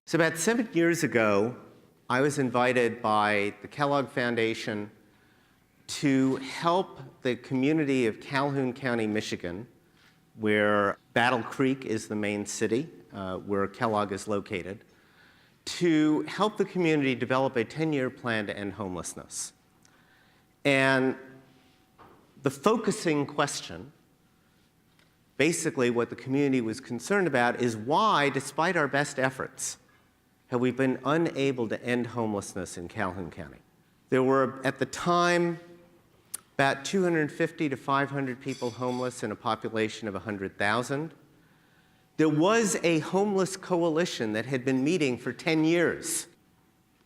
So about 7 years ago, I was invited by the Kellogg Foundation to help the community of Calhoun County, Michigan, where Battle Creek is the main city, where Kellogg is located, to help the community develop a 10-year plan to end homelessness. And the focusing question, basically what the community was concerned about, is why, despite our best efforts, have we been unable to end homelessness in Calhoun County? There were, at the time, about 250 to 500 people homeless in a population of 100,000. There was a homeless coalition that had been meeting for 10 years,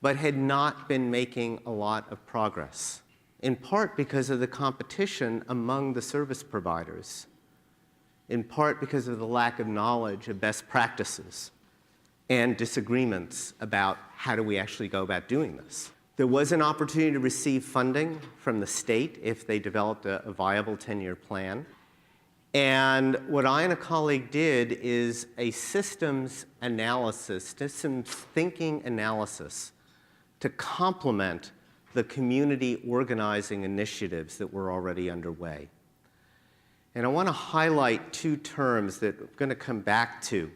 but had not been making a lot of progress, in part because of the competition among the service providers, in part because of the lack of knowledge of best practices and disagreements about how do we actually go about doing this. There was an opportunity to receive funding from the state if they developed a viable 10-year plan. And what I and a colleague did is a systems analysis, systems thinking analysis to complement the community organizing initiatives that were already underway. And I want to highlight two terms that I'm going to come back to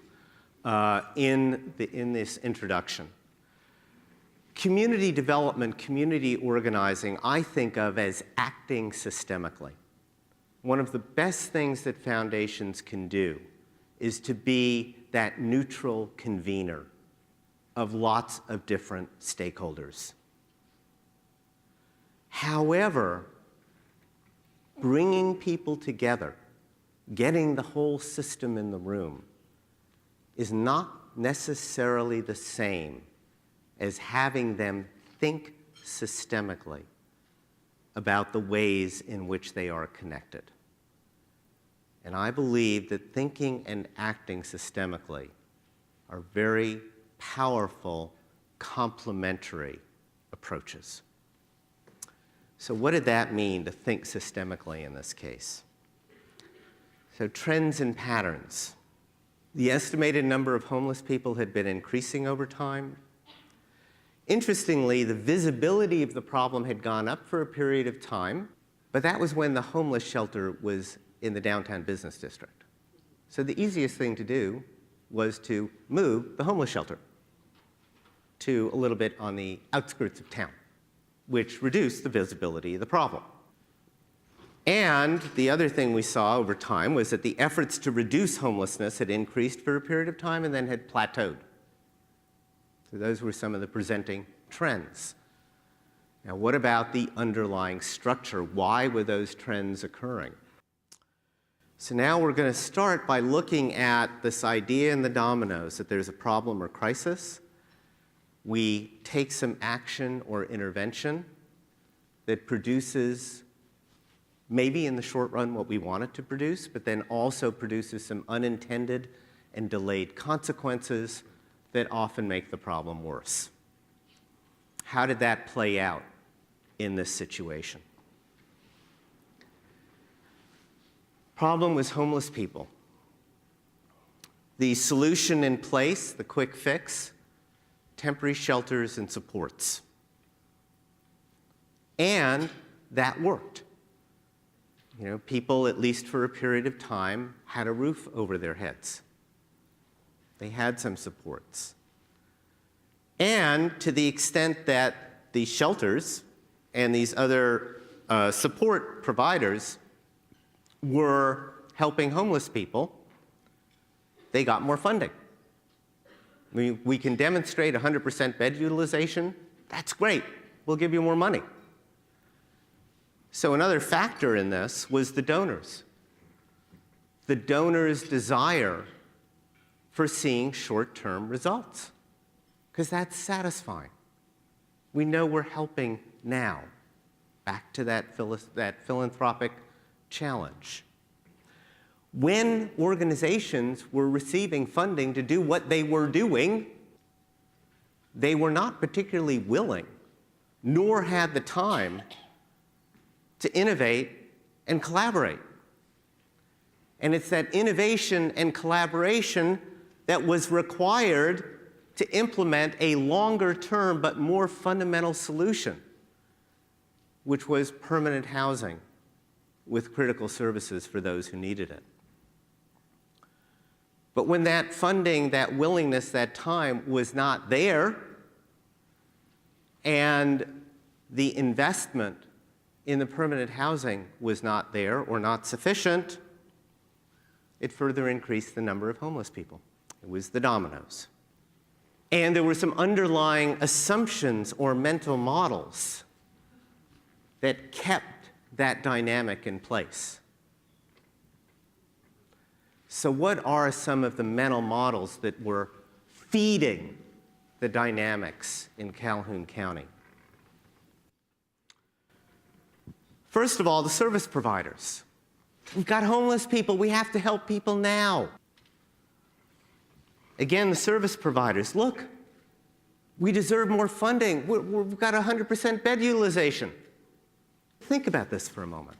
in this introduction. Community development, community organizing, I think of as acting systemically. One of the best things that foundations can do is to be that neutral convener of lots of different stakeholders. However, bringing people together, getting the whole system in the room, is not necessarily the same as having them think systemically about the ways in which they are connected. And I believe that thinking and acting systemically are very powerful, complementary approaches. So what did that mean to think systemically in this case? So trends and patterns. The estimated number of homeless people had been increasing over time. Interestingly, the visibility of the problem had gone up for a period of time, but that was when the homeless shelter was in the downtown business district. So the easiest thing to do was to move the homeless shelter to a little bit on the outskirts of town, which reduced the visibility of the problem. And the other thing we saw over time was that the efforts to reduce homelessness had increased for a period of time and then had plateaued. So those were some of the presenting trends. Now, what about the underlying structure? Why were those trends occurring? So now we're going to start by looking at this idea in the dominoes that there's a problem or crisis. We take some action or intervention that produces, maybe in the short run, what we want it to produce, but then also produces some unintended and delayed consequences that often make the problem worse. How did that play out in this situation? Problem was homeless people. The solution in place, the quick fix, temporary shelters and supports. And that worked. You know, people, at least for a period of time, had a roof over their heads. They had some supports. And to the extent that these shelters and these other support providers were helping homeless people, they got more funding. We can demonstrate 100% bed utilization. That's great. We'll give you more money. So another factor in this was the donors. The donors' desire for seeing short-term results, because that's satisfying. We know we're helping now. Back to that philanthropic challenge. When organizations were receiving funding to do what they were doing, they were not particularly willing, nor had the time to innovate and collaborate. And it's that innovation and collaboration that was required to implement a longer-term but more fundamental solution, which was permanent housing with critical services for those who needed it. But when that funding, that willingness, that time was not there, and the investment in the permanent housing was not there or not sufficient, it further increased the number of homeless people. It was the dominoes. And there were some underlying assumptions or mental models that kept that dynamic in place. So what are some of the mental models that were feeding the dynamics in Calhoun County? First of all, the service providers. We've got homeless people. We have to help people now. Again, the service providers. Look, we deserve more funding. We've got 100% bed utilization. Think about this for a moment.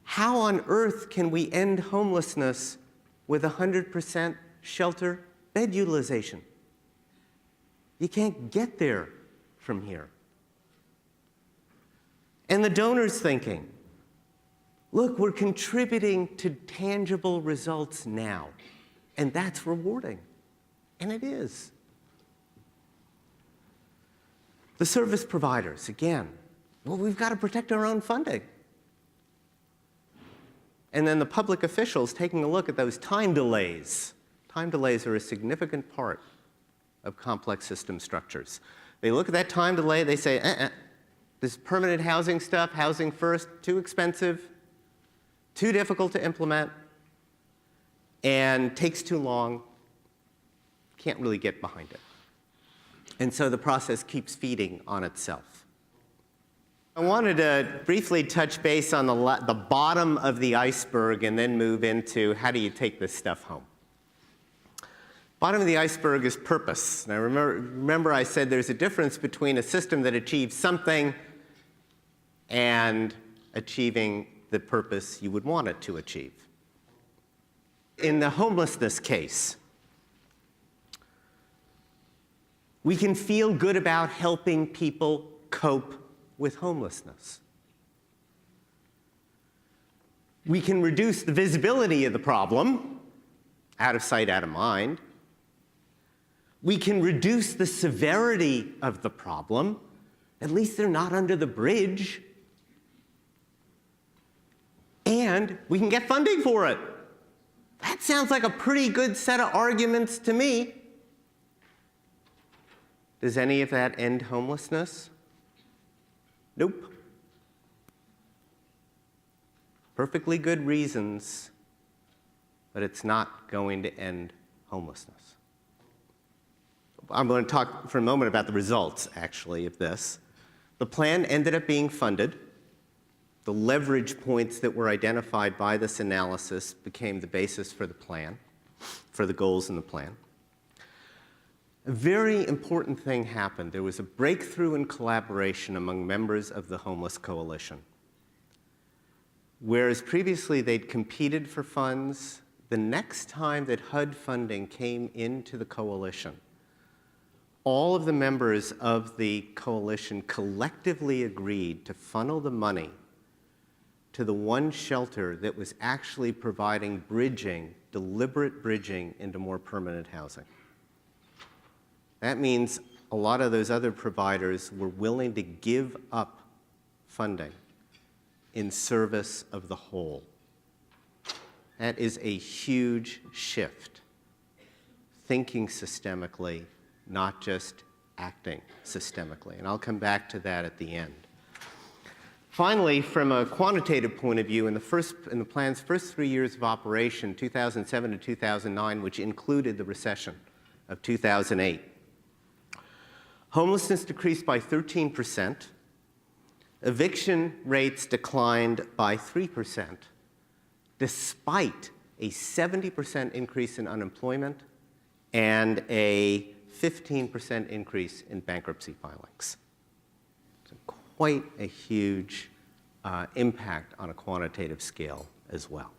How on earth can we end homelessness with 100% shelter bed utilization? You can't get there from here. And the donors thinking, look, we're contributing to tangible results now, and that's rewarding. And it is. The service providers, again, well, we've got to protect our own funding. And then the public officials taking a look at those time delays. Time delays are a significant part of complex system structures. They look at that time delay, they say, this permanent housing stuff, housing first, too expensive, too difficult to implement, and takes too long, can't really get behind it. And so the process keeps feeding on itself. I wanted to briefly touch base on the bottom of the iceberg and then move into how do you take this stuff home. Bottom of the iceberg is purpose. Now remember I said there's a difference between a system that achieves something and achieving the purpose you would want it to achieve. In the homelessness case, we can feel good about helping people cope with homelessness. We can reduce the visibility of the problem, out of sight, out of mind. We can reduce the severity of the problem. At least they're not under the bridge. And we can get funding for it. That sounds like a pretty good set of arguments to me. Does any of that end homelessness? Nope. Perfectly good reasons, but it's not going to end homelessness. I'm going to talk for a moment about the results, actually, of this. The plan ended up being funded. The leverage points that were identified by this analysis became the basis for the plan, for the goals in the plan. A very important thing happened. There was a breakthrough in collaboration among members of the Homeless Coalition. Whereas previously they'd competed for funds, the next time that HUD funding came into the coalition, all of the members of the coalition collectively agreed to funnel the money to the one shelter that was actually providing bridging, deliberate bridging into more permanent housing. That means a lot of those other providers were willing to give up funding in service of the whole. That is a huge shift, thinking systemically, not just acting systemically. And I'll come back to that at the end. Finally, from a quantitative point of view, in the plan's first 3 years of operation, 2007 to 2009, which included the recession of 2008, homelessness decreased by 13%. Eviction rates declined by 3%, despite a 70% increase in unemployment and a 15% increase in bankruptcy filings. So quite a huge impact on a quantitative scale as well.